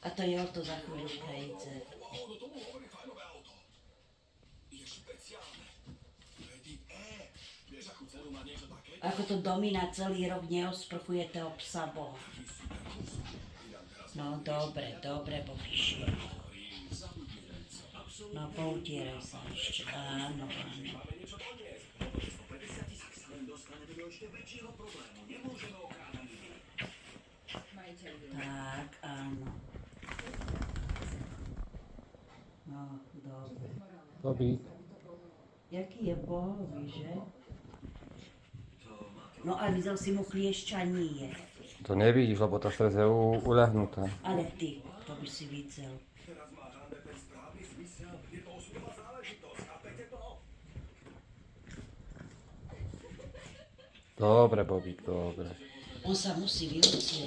A to jo, to za chvíľu prejde. Ako to Domina celý rok neosprchuje toho psa Boha. No dobre, Bobiši. No poutieraj sa ešte, áno. Tak, áno. No, dobre. Bobík. Jaký je bohový, že? No a videl si mu kliešťanie. To nevidíš, lebo tá srdce je uľahnutá. Ale ty, to by si videl. Dobre, Bobík, dobre. On sa musí vyucierať.